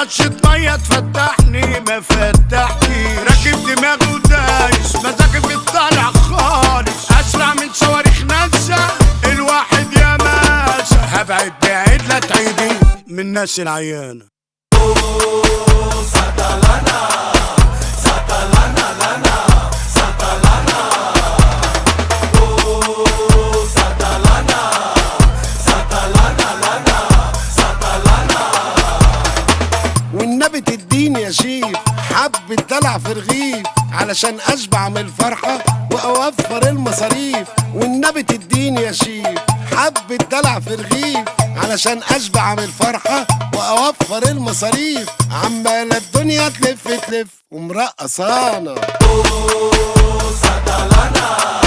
رشة مية تفتحني ما فتحني، راكب دماغي ودايس مزاجي بيطلع خالص، اسرع من صواريخ ناسا الواحد يا ماسة. هبعد بعيد لا تعيدي من الناس العيانة. ساتالانا ساتالانا لانا ساتالانا ساتالانا ساتالانا لانا ساتالانا. والنبي تديني يا شيف حبة دلع في رغيف علشان اشبع من الفرحة واوفر المصاريف. والنبي تديني يا شيف حبة دلع في رغيف علشان اشبع من الفرحة واوفر المصاريف. عمالة الدنيا تلف تلف ومرقصانا. ساتالانا